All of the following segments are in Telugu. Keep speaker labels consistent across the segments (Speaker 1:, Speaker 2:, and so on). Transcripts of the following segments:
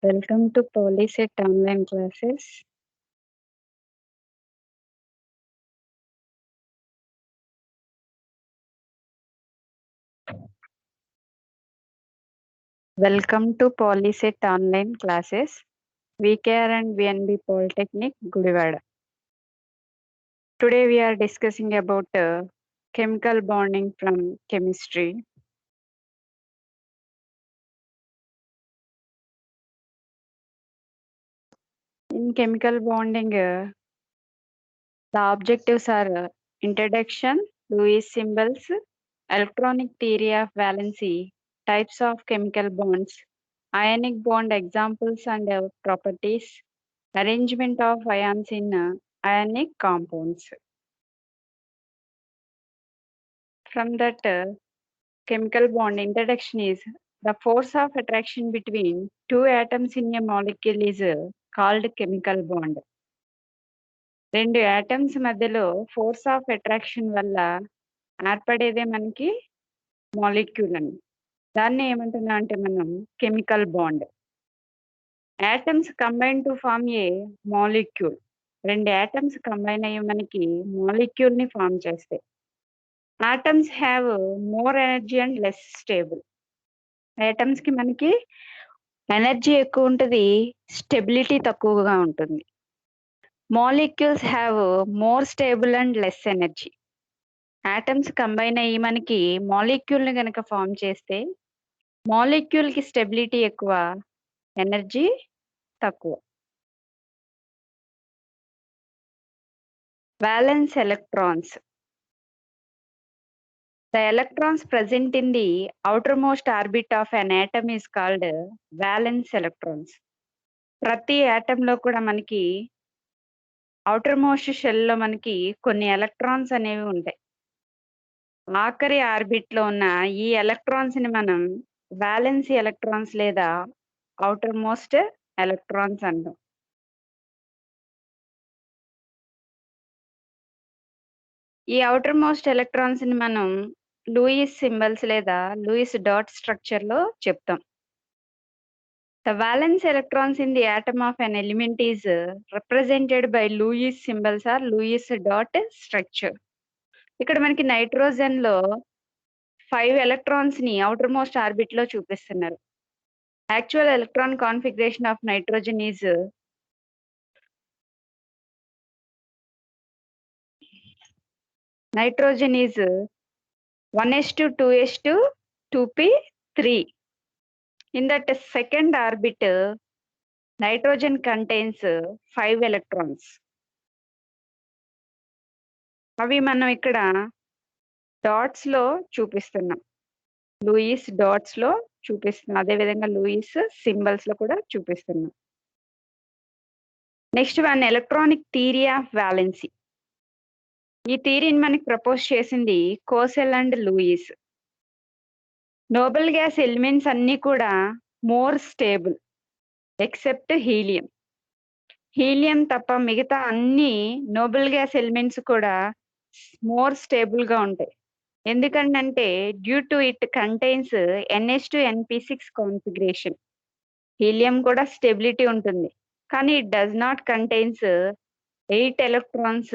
Speaker 1: Welcome to Polyset online classes. Welcome to Polyset online classes. VKR and VNB Polytechnic, Gudivada. Today we are discussing about chemical bonding from chemistry. In chemical bonding, the objectives are introduction, Lewis symbols, electronic theory of valency, types of chemical bonds, ionic bond examples and properties, arrangement of ions in ionic compounds. From that chemical bond introduction is the force of attraction between two atoms in a molecule is called chemical bond. రెండు ఆటమ్స్ మధ్యలో ఫోర్స్ ఆఫ్ అట్రాక్షన్ వల్ల ఏర్పడేదే మనకి మాలిక్యూల్ అని. దాన్ని ఏమంటున్నాం అంటే మనం chemical bond. Atoms combine to form a molecule. రెండు ఆటమ్స్ కంబైన్ అయ్యి మనకి మాలిక్యూల్ ని ఫార్మ్ చేస్తాయి. Atoms have more energy and less stable. Atoms కి మనకి ఎనర్జీ ఎక్కువ ఉంటుంది, స్టెబిలిటీ తక్కువగా ఉంటుంది. Molecules have more stable and less energy. Atoms combine అయ్యి మనకి మాలిక్యూల్ ని గనక ఫామ్ చేస్తే మాలిక్యూల్ కి స్టెబిలిటీ ఎక్కువ, ఎనర్జీ తక్కువ. Valence electrons. The electrons present in the outermost orbit of an atom is called valence electrons. ప్రతి ఆటమ్ లో కూడా మనకి అవుటర్ మోస్ట్ షెల్ లో మనకి కొన్ని ఎలక్ట్రాన్స్ అనేవి ఉంటాయి. ఆఖరి ఆర్బిట్ లో ఉన్న ఈ ఎలక్ట్రాన్స్ ని మనం వ్యాలెన్సీ ఎలక్ట్రాన్స్ లేదా అవుటర్ మోస్ట్ ఎలక్ట్రాన్స్ అంటాం. ఈ అవుటర్ మోస్ట్ ఎలక్ట్రాన్స్ ని మనం లూయిస్ సింబల్స్ లేదా లూయిస్ డాట్ స్ట్రక్చర్ లో చెప్తాం. The valence electrons in the atom of an element is represented by Lewis symbols or Lewis dot structure. ఇక్కడ మనకి నైట్రోజన్ లో 5 ఎలక్ట్రాన్స్ ని అవుటర్ మోస్ట్ ఆర్బిట్ లో చూపిస్తున్నారు. Actual electron configuration of nitrogen is nitrogen is 1s2 2s2 2p3. In that second orbit, nitrogen contains 5 electrons. అవి మనం ఇక్కడ డాట్స్ లో చూపిస్తున్నాం, లూయిస్ డాట్స్ లో చూపిస్తున్నాం, అదేవిధంగా లూయిస్ సింబల్స్ లో కూడా చూపిస్తున్నాం. Next one electronic theory of valency. ఈ థియరీని మనకి ప్రపోజ్ చేసింది Kossel and Lewis. Noble gas elements అన్ని కూడా more stable except helium. Helium తప్ప మిగతా అన్ని నోబెల్ గ్యాస్ ఎలిమెంట్స్ కూడా మోర్ స్టేబుల్ గా ఉంటాయి. ఎందుకంటే due to it contains NH2 NP6 configuration. Helium కూడా స్టెబిలిటీ ఉంటుంది, కానీ it does not contains 8 electrons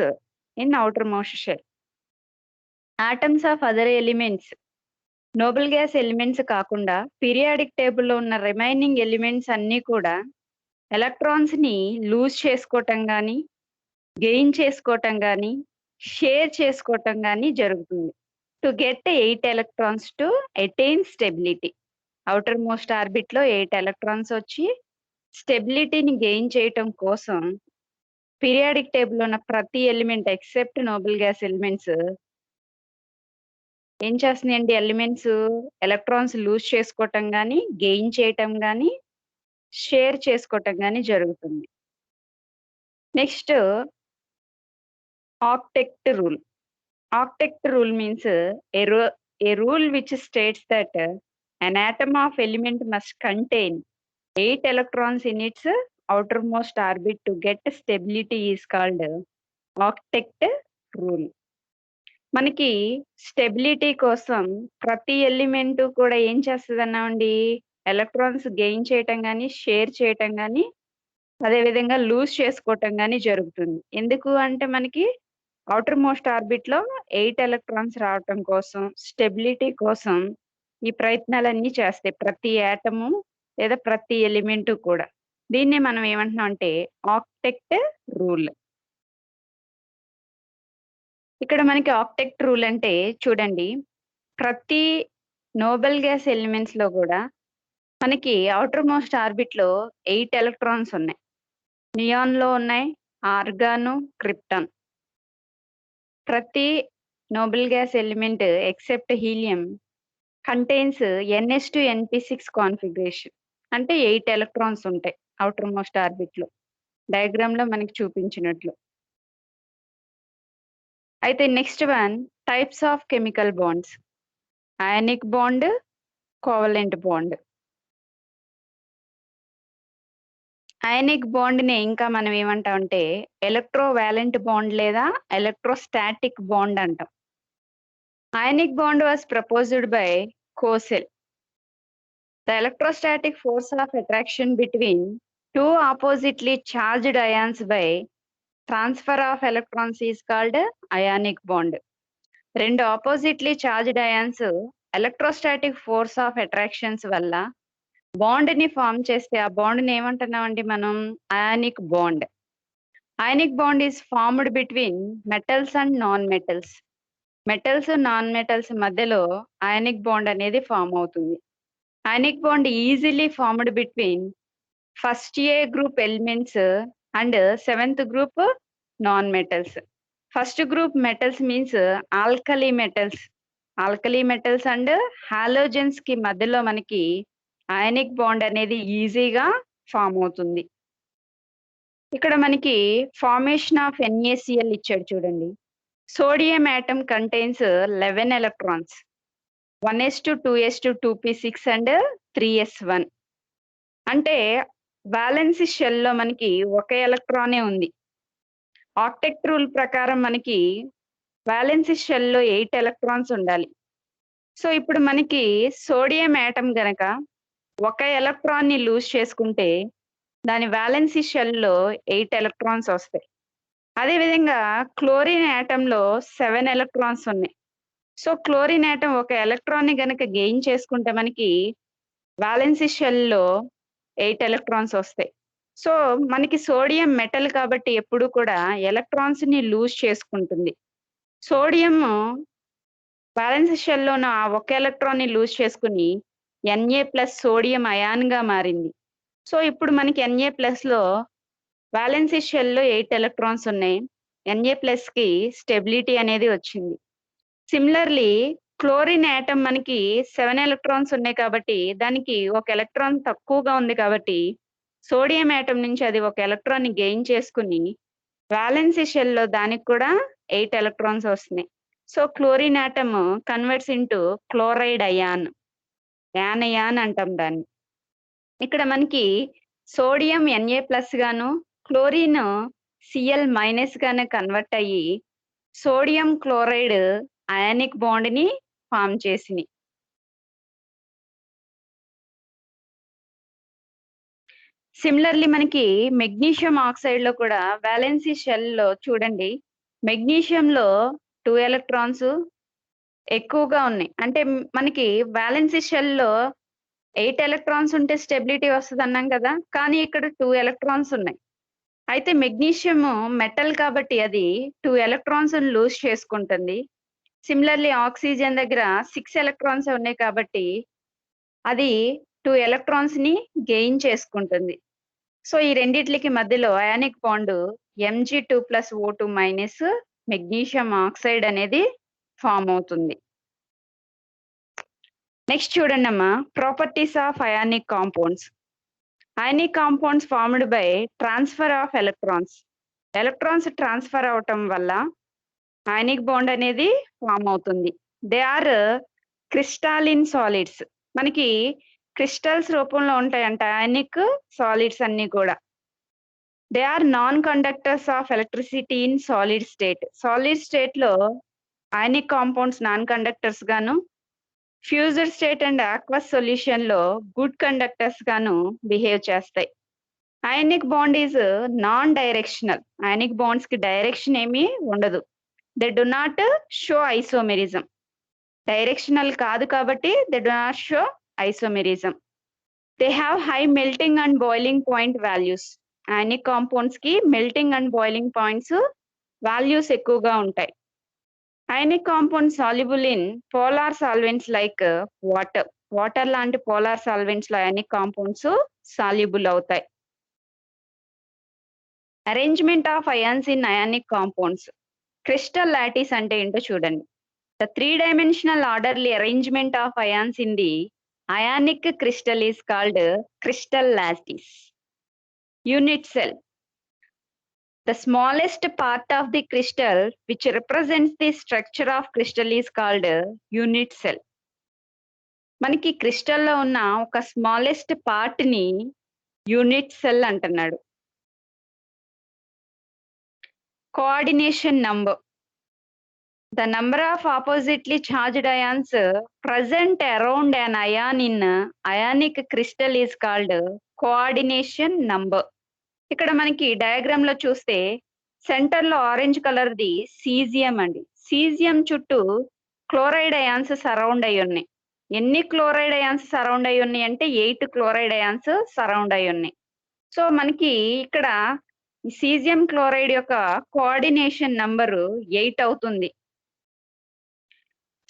Speaker 1: in outer most shell. Atoms of other elements, noble gas elements కాకుండా పీరియాడిక్ టేబుల్లో ఉన్న రిమైనింగ్ ఎలిమెంట్స్ అన్నీ కూడా ఎలక్ట్రాన్స్ ని లూజ్ చేసుకోవటం కానీ, గెయిన్ చేసుకోవటం కానీ, షేర్ చేసుకోవటం కానీ జరుగుతుంది. To get 8 electrons to attain stability. Outer most orbit లో 8 ఎలక్ట్రాన్స్ వచ్చి స్టెబిలిటీని గెయిన్ చేయటం కోసం పీరియాడిక్ టేబుల్ ఉన్న ప్రతి element except Nobel gas elements ఏం చేస్తున్నాయండి, ఎలిమెంట్స్ ఎలక్ట్రాన్స్ లూజ్ చేసుకోవటం కానీ, గెయిన్ చేయటం కానీ, షేర్ చేసుకోవటం కానీ జరుగుతుంది. Next octet rule. Octet rule means a rule which states that an atom of element must contain 8 electrons in its outermost orbit to get stability is called octet rule. మనకి స్టెబిలిటీ కోసం ప్రతి ఎలిమెంట్ కూడా ఏం చేస్తుంది అన్నామండి, ఎలక్ట్రాన్స్ గెయిన్ చేయటం గాని, షేర్ చేయటం గాని, అదేవిధంగా లూజ్ చేసుకోవటం గాని జరుగుతుంది. ఎందుకు అంటే మనకి ఔటర్ మోస్ట్ ఆర్బిట్‌లో 8 ఎలక్ట్రాన్స్ రావటం కోసం, స్టెబిలిటీ కోసం ఈ ప్రయత్నాలన్నీ చేస్తాయి. ప్రతి యాటము లేదా ప్రతి ఎలిమెంటు కూడా. దీన్నే మనం ఏమంటున్నాం అంటే ఆక్టెట్ రూల్. ఇక్కడ మనకి ఆక్టెట్ రూల్ అంటే చూడండి, ప్రతి నోబెల్ గ్యాస్ ఎలిమెంట్స్‌లో గూడా మనకి ఔటర్ మోస్ట్ ఆర్బిట్‌లో 8 ఎలక్ట్రాన్స్ ఉన్నాయి. నియాన్‌లో ఉన్నాయి, ఆర్గాను, క్రిప్టాన్. ప్రతి Nobel gas element except helium contains ns2np6 configuration. అంటే 8 ఎలక్ట్రాన్స్ ఉంటాయి ఔటర్ మోస్ట్ ఆర్బిట్‌లో. డయాగ్రామ్‌లో మనకి చూపించినట్లు. అయితే next one types of chemical bonds. Ionic bond, covalent bond. Ionic బాండ్‌ని ఇంకా మనం ఏమంటామంటే ఎలక్ట్రోవాలెంట్ బాండ్ లేదా ఎలక్ట్రోస్టాటిక్ బాండ్ అంటాం. Ionic bond was proposed by Cosell. The electrostatic force of attraction between two oppositely charged ions by transfer of electrons is called ionic bond. రెండు oppositely charged ions electrostatic force of attractions వల్ల బాండ్ ని ఫామ్ చేస్తే ఆ బాండ్ ని ఏమంటున్నామండి మనం ionic bond. Ionic bond is formed between metals and non metals. Metals, non metals మధ్యలో అయానిక్ బాండ్ అనేది ఫామ్ అవుతుంది. Ionic bond easily formed between first A group elements and seventh group non metals. First group metals means alkali metals. Alkali metals and halogens కి మధ్యలో మనకి అయానిక్ బాండ్ అనేది ఈజీగా ఫామ్ అవుతుంది. ఇక్కడ మనకి ఫార్మేషన్ ఆఫ్ NaCl ఇచ్చాడు చూడండి. Sodium atom contains 11 electrons. 1s2, 2s2, 2p6 and 3s1. అంటే బ్యాలెన్స్ షెల్‌లో మనకి ఒక ఎలక్ట్రానే ఉంది. ఆక్టెట్ రూల్ ప్రకారం మనకి బ్యాలెన్స్ షెల్‌లో 8 ఎలక్ట్రాన్స్ ఉండాలి. సో ఇప్పుడు మనకి సోడియం ఆటమ్ గనక ఒక ఎలక్ట్రాన్‌ని లూజ్ చేసుకుంటే దాని వాలెన్సీ షెల్‌లో 8 ఎలక్ట్రాన్స్ వస్తాయి. అదే విధంగా క్లోరిన్ ఆటమ్‌లో 7 ఎలక్ట్రాన్స్ ఉన్నాయి. సో క్లోరిన్ ఆటమ్ ఒక ఎలక్ట్రాన్‌ని గనక గెయిన్ చేసుకుంటే మనకి వాలెన్సీ షెల్‌లో 8 ఎలక్ట్రాన్స్ వస్తాయి. సో మనకి సోడియం మెటల్ కాబట్టి ఎప్పుడు కూడా ఎలక్ట్రాన్స్‌ని లూజ్ చేసుకుంటుంది. సోడియం వాలెన్స్ షెల్‌లోన ఆ ఒక ఎలక్ట్రాన్‌ని లూజ్ చేసుకొని Na+ సోడియం అయాన్‌గా మారింది. సో ఇప్పుడు మనకి Na+లో వాలెన్సీ షెల్‌లో 8 ఎలక్ట్రాన్స్ ఉన్నాయి. Na+కి స్టెబిలిటీ అనేది వచ్చింది. సిమిలర్‌లీ క్లోరిన్ ఆటమ్ మనకి 7 ఎలక్ట్రాన్స్ ఉన్నాయి కాబట్టి దానికి ఒక ఎలక్ట్రాన్ తక్కువగా ఉంది కాబట్టి సోడియం ఆటమ్ నుంచి అది ఒక ఎలక్ట్రాన్‌ని గెయిన్ చేసుకొని వాలెన్సీ షెల్‌లో దానికి కూడా 8 ఎలక్ట్రాన్స్ వస్తున్నాయి. So chlorine atom converts into chloride ion. Anion అంటాం దాన్ని. ఇక్కడ మనకి సోడియం Na+ గాను, క్లోరిన్ Cl- గాను కన్వర్ట్ అయ్యి సోడియం క్లోరైడ్ అయానిక్ బాండ్‌ని ఫార్మ్ చేసినియి. సిమిలర్‌లీ మనకి మెగ్నీషియం ఆక్సైడ్‌లో కూడా వాలెన్సీ షెల్‌లో చూడండి, మెగ్నీషియంలో 2 ఎలక్ట్రాన్స్ ఎక్కువగా ఉన్నాయి. అంటే మనకి వాలెన్సీ షెల్‌లో 8 ఎలక్ట్రాన్స్ ఉంటే స్టెబిలిటీ వస్తదన్నాం కదా! కానీ ఇక్కడ 2 ఎలక్ట్రాన్స్ ఉన్నాయి. అయితే మెగ్నీషియం మెటల్ కాబట్టి అది 2 ఎలక్ట్రాన్స్‌ని లూజ్ చేసుకుంటుంది. సిమిలర్‌లీ ఆక్సిజన్ దగ్గర 6 ఎలక్ట్రాన్స్ ఉన్నాయి కాబట్టి అది 2 ఎలక్ట్రాన్స్‌ని గెయిన్ చేసుకుంటుంది. సో ఈ రెండిట్లికి మధ్యలో ionic bond Mg2+O2- magnesium oxide అనేది ఫార్మ్ అవుతుంది. నెక్స్ట్ చూడండమ్మా, properties of ionic compounds. Ionic compounds formed by transfer of electrons. Electrons transfer అవటం వల్ల అయానిక్ బాండ్ అనేది ఫార్మ్ అవుతుంది. They are crystalline solids. మనకి క్రిస్టల్స్ రూపంలో ఉంటాయంట అయానిక్ సాలిడ్స్ అన్నీ కూడా. They are non conductors of electricity in solid state. Solid స్టేట్‌లో అయానిక్ కాంపౌండ్స్ నాన్ కండక్టర్స్ గాను, ఫ్యూజ్డ్ స్టేట్ అండ్ ఆక్వస్ సొల్యూషన్‌లో గుడ్ కండక్టర్స్ గాను బిహేవ్ చేస్తాయి. Ionic bond is non directional. Ionic బాండ్స్‌కి డైరెక్షన్ ఏమీ ఉండదు. They do not show isomerism. Directional కాదు కాబట్టి they do not show isomerism. They have high melting and boiling point values. Ionic కాంపౌండ్స్‌కి melting and boiling points values ఎక్కువగా ఉంటాయి. Ionic compounds soluble in polar solvents like water. Water లాంటి పోలార్ సాల్వెంట్స్‌లో అయానిక్ కాంపౌండ్స్ సాల్యుబుల్ అవుతాయి. Arrangement of ions in ionic compounds. Crystal lattice అంటే ఏంటో చూడండి. The three-dimensional orderly arrangement of ions in the ionic crystal is called crystal lattice. Unit cell. The smallest part of the crystal which represents the structure of crystal is called unit cell. మనకి క్రిస్టల్లో ఉన్న ఒక స్మాలెస్ట్ పార్ట్ ని యూనిట్ సెల్ అంటున్నాడు. Coordination number. The number of oppositely charged ions present around an ion in ionic crystal is called coordination number. ఇక్కడ మనకి డయాగ్రామ్ లో చూస్తే సెంటర్ లో ఆరెంజ్ కలర్ ది సీజియం అండి. సీజియం చుట్టూ క్లోరైడ్ అయాన్స్ సరౌండ్ అయి ఉన్నాయి. ఎన్ని క్లోరైడ్ అయాన్స్ సరౌండ్ అయి ఉన్నాయి అంటే 8 క్లోరైడ్ అయాన్స్ సరౌండ్ అయి ఉన్నాయి. సో మనకి ఇక్కడ సీజియం క్లోరైడ్ యొక్క కోఆర్డినేషన్ నంబరు 8 అవుతుంది.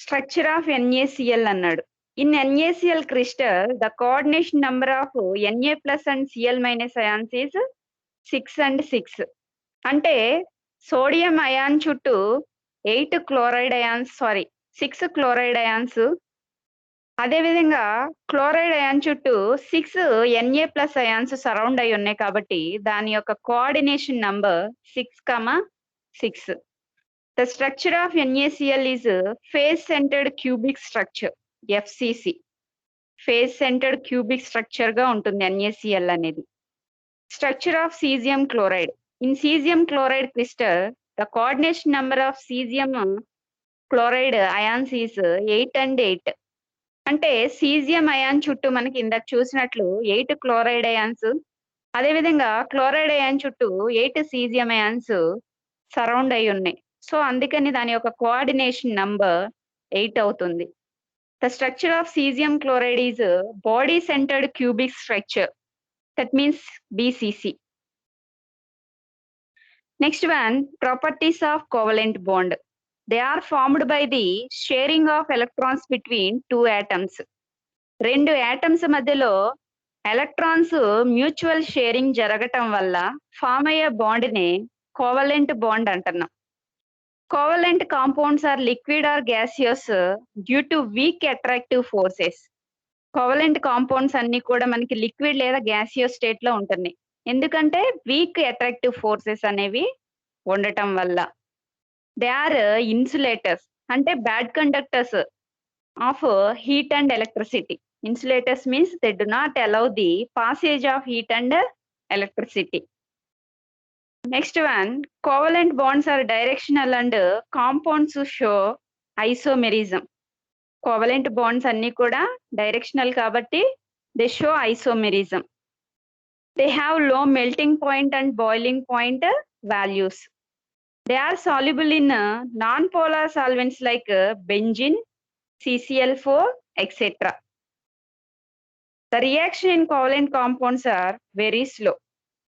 Speaker 1: స్ట్రక్చర్ ఆఫ్ NaCl అన్నాడు. In NaCl crystal the coordination number of Na+ and Cl- ions is 6 and 6. అంటే సోడియం అయాన్ చుట్టూ 6 క్లోరైడ్ అయాన్స్, అదేవిధంగా క్లోరైడ్ అయాన్ చుట్టూ 6 Na+ అయాన్స్ సరౌండ్ అయి ఉన్నాయి కాబట్టి దాని యొక్క coordination number 6, 6. The structure of NaCl is face-centered cubic structure, FCC. Face-centered cubic structure గా ఉంటుంది NaCl అనేది. Structure of cesium chloride. In cesium chloride crystal, the coordination number of cesium chloride ions is 8 and 8. అంటే సీజియం అయాన్ చుట్టూ మనకి ఇందాక చూసినట్లు 8 క్లోరైడ్ అయాన్స్, అదేవిధంగా క్లోరైడ్ అయాన్ చుట్టూ 8 సీజియం అయాన్స్ సరౌండ్ అయి ఉన్నాయి. సో అందుకని దాని యొక్క కోఆర్డినేషన్ నంబర్ 8 అవుతుంది. The structure of caesium chloride is body centred cubic structure, that means BCC. Next one, properties of covalent bond. They are formed by the sharing of electrons between 2 atoms. 2 atoms మధ్యలో ఎలక్ట్రాన్స్ మ్యూచువల్ షేరింగ్ జరగటం వల్ల ఫామ్ అయ్యే బాండ్ ని కోవలెంట్ బాండ్ అంటున్నాం. Covalent compounds are liquid or gaseous due to weak attractive forces. Covalent compounds అన్ని కూడా మనకి లిక్విడ్ లేదా గ్యాసియస్ స్టేట్ లో ఉంటుంది. ఎందుకంటే వీక్ అట్రాక్టివ్ ఫోర్సెస్ అనేవి ఉండటం వల్ల. దే ఆర్ ఇన్సులేటర్స్, అంటే bad conductors of heat and electricity. Insulators means they do not allow the passage of heat and electricity. Next one, covalent bonds are directional and compounds show isomerism. Covalent bonds అన్ని కూడా directional కాబట్టి they show isomerism. They have low melting point and boiling point values. They are soluble in non-polar solvents like benzene, CCl4, etc. The reaction in covalent compounds are very slow.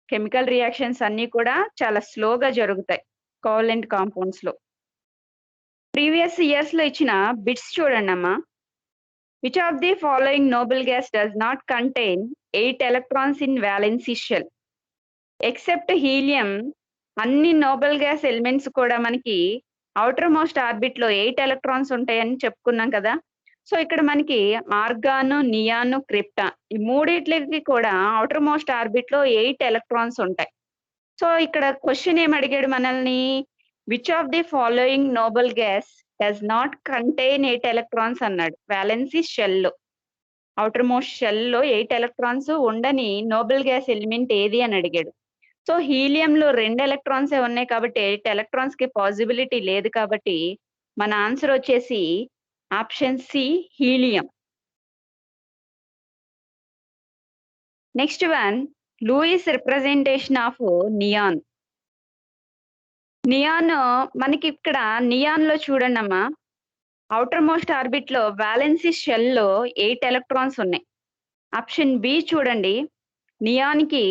Speaker 1: Chemical reactions అన్ని కూడా చాలా స్లోగా జరుగుతాయి కోవలెంట్ కాంపౌండ్స్ లో. ప్రీవియస్ ఇయర్స్ లో ఇచ్చిన బిట్స్ చూడండి అమ్మా. Which of the following noble gas does not contain 8 electrons in valency shell except helium. అన్ని నోబెల్ గ్యాస్ ఎలిమెంట్స్ కూడా మనకి అవుటర్ మోస్ట్ ఆర్బిట్ లో 8 ఎలక్ట్రాన్స్ ఉంటాయని చెప్పుకున్నాం కదా. సో ఇక్కడ మనకి ఆర్గాన్, నియాన్, క్రిప్టాన్ ఈ మూడిట్లకి కూడా అవుటర్ మోస్ట్ ఆర్బిట్ లో 8 ఎలక్ట్రాన్స్ ఉంటాయి. సో ఇక్కడ క్వశ్చన్ ఏం అడిగాడు మనల్ని, which of the following noble gas does not contain 8 electrons అన్నాడు. వ్యాలెన్సీ షెల్ లో, అవుటర్ మోస్ట్ షెల్ లో 8 ఎలక్ట్రాన్స్ ఉండని నోబెల్ గ్యాస్ ఎలిమెంట్ ఏది అని అడిగాడు. సో హీలియంలో 2 ఎలక్ట్రాన్స్ ఉన్నాయి కాబట్టి 8 ఎలక్ట్రాన్స్ కి పాసిబిలిటీ లేదు కాబట్టి మన ఆన్సర్ వచ్చేసి option C helium. Next one, Lewis representation of neon. Neon మనకి ఇక్కడ నియాన్‌లో చూడండమ్మా, ఔటర్ మోస్ట్ ఆర్బిట్‌లో వాలెన్సీ షెల్‌లో 8 ఎలక్ట్రాన్స్ ఉన్నాయి. ఆప్షన్ బి చూడండి, నియాన్‌కి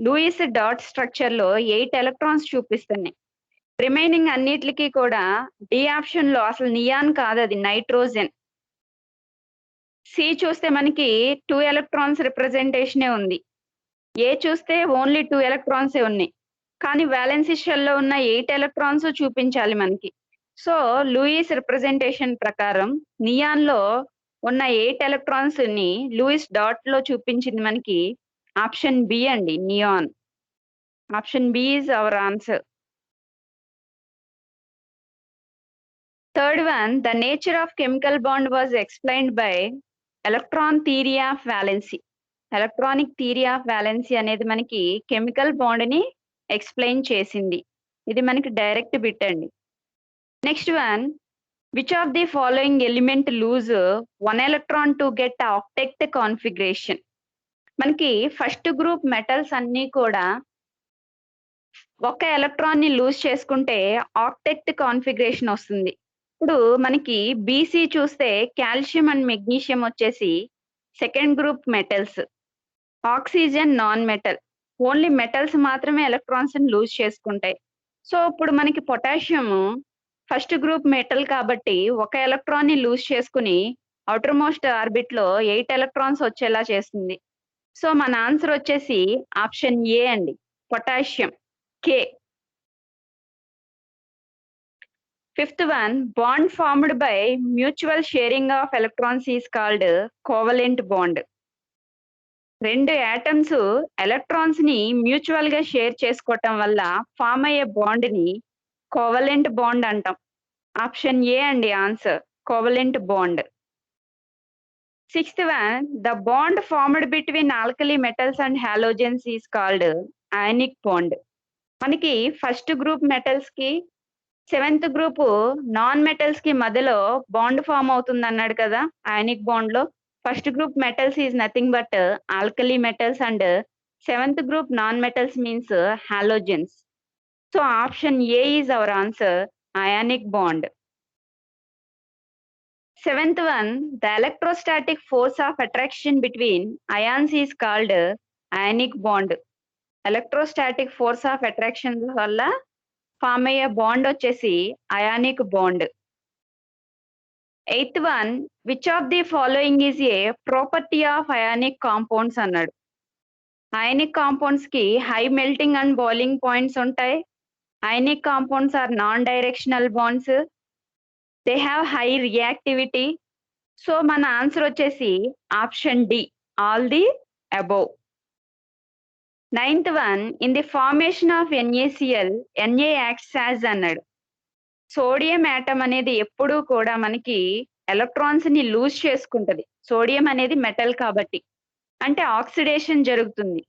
Speaker 1: లూయిస్ డాట్ స్ట్రక్చర్‌లో 8 ఎలక్ట్రాన్స్ చూపిస్తున్నాయి. రిమైనింగ్ అన్నిట్లికి కూడా డి ఆప్షన్‌లో అసలు నియాన్ కాదది, నైట్రోజన్. సి చూస్తే మనకి 2 ఎలక్ట్రాన్స్ రిప్రజెంటేషనే ఉంది. ఏ చూస్తే ఓన్లీ 2 ఎలక్ట్రాన్సే ఉన్నాయి. కానీ వాలెన్సీ షెల్‌లో ఉన్న 8 ఎలక్ట్రాన్స్ చూపించాలి మనకి. సో, లూయిస్ రిప్రజెంటేషన్ ప్రకారం నియాన్‌లో ఉన్న 8 ఎలక్ట్రాన్స్‌ని లూయిస్ డాట్‌లో చూపించింది మనకి ఆప్షన్ బి అండి, neon. Option B is our answer. Third one, the nature of chemical bond was explained by electron theory of valency. Electronic theory of valency అనేది మనకి కెమికల్ బాండ్‌ని ఎక్స్‌ప్లెయిన్ చేసింది. ఇది మనకి డైరెక్ట్ బిట్ అండి. Next one, which of the following element lose 1 electron to get octet configuration. మనకి ఫస్ట్ గ్రూప్ మెటల్స్ అన్నీ కూడా ఒక ఎలక్ట్రాన్‌ని లూజ్ చేసుకుంటే ఆక్టెట్ కాన్ఫిగరేషన్ వస్తుంది. ఇప్పుడు మనకి బీసీ చూస్తే కాల్షియం అండ్ మెగ్నీషియం వచ్చేసి second group metals. Oxygen non metal. Only metals మాత్రమే ఎలక్ట్రాన్స్‌ని లూజ్ చేసుకుంటాయి. సో, ఇప్పుడు మనకి పొటాషియం ఫస్ట్ గ్రూప్ మెటల్ కాబట్టి ఒక ఎలక్ట్రాన్‌ని లూజ్ చేసుకొని ఔటర్ మోస్ట్ ఆర్బిట్‌లో 8 ఎలక్ట్రాన్స్ వచ్చేలా చేస్తుంది. సో, మన ఆన్సర్ వచ్చేసి ఆప్షన్ ఏ అండి, potassium, K. Fifth one, bond formed by mutual sharing of electrons is called covalent bond. 2 atoms ఎలక్ట్రాన్స్‌ని మ్యూచువల్‌గా షేర్ చేసుకోవటం వల్ల ఫార్మ్ అయ్యే బాండ్‌ని కోవలెంట్ బాండ్ అంటాం. ఆప్షన్ ఏ అండి answer, covalent bond. Sixth one, the bond formed between alkali metals and halogens is called ionic bond. మనకి ఫస్ట్ గ్రూప్ మెటల్స్‌కి, సెవెంత్ గ్రూపు నాన్ మెటల్స్‌కి మధ్యలో బాండ్ ఫార్మ్ అవుతుందన్నాడు కదా అయానిక్ బాండ్‌లో. First group metals is nothing but alkali metals and seventh group non metals means halogens. So, option A is our answer, ionic bond. Seventh one, the electrostatic force of attraction between ions is called ionic bond. Electrostatic force of attraction వల్ల ఫార్మ్ అయ్యే బాండ్ వచ్చేసి ionic bond. Eighth one, which of the following is a property of ionic compounds అన్నాడు. అయానిక్ కాంపౌండ్స్ కి high melting and boiling points ఉంటాయి. Ionic compounds are non directional bonds. They have high reactivity. So, మన ఆన్సర్ వచ్చేసి option D, all the above. Ninth one, in the formation of NaCl, Na acts as అన్నాడు. సోడియం యాటమ్ అనేది ఎప్పుడూ కూడా మనకి ఎలక్ట్రాన్స్‌ని లూజ్ చేసుకుంటది. సోడియం అనేది మెటల్ కాబట్టి. అంటే ఆక్సిడేషన్ జరుగుతుంది.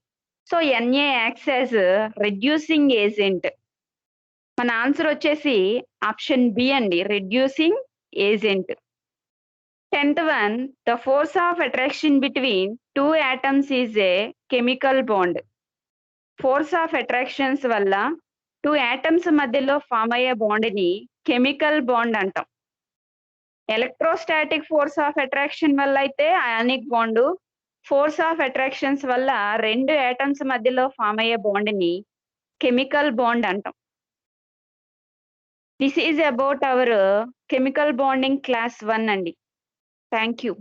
Speaker 1: So, Na acts as reducing agent. మన ఆన్సర్ వచ్చేసి ఆప్షన్ బి అండి, reducing agent. 10th one, the force of attraction between 2 atoms is a chemical bond. Force of attractions వల్ల 2 యాటమ్స్ మధ్యలో ఫార్మ్ అయ్యే బాండ్‌ని కెమికల్ బాండ్ అంటాం. ఎలక్ట్రోస్టాటిక్ ఫోర్స్ ఆఫ్ అట్రాక్షన్ వల్ల అయితే ionic bond, force of attractions వల్ల 2 యాటమ్స్ మధ్యలో ఫార్మ్ అయ్యే బాండ్‌ని కెమికల్ బాండ్ అంటాం. This is about our chemical bonding class 1 అండి. Thank you.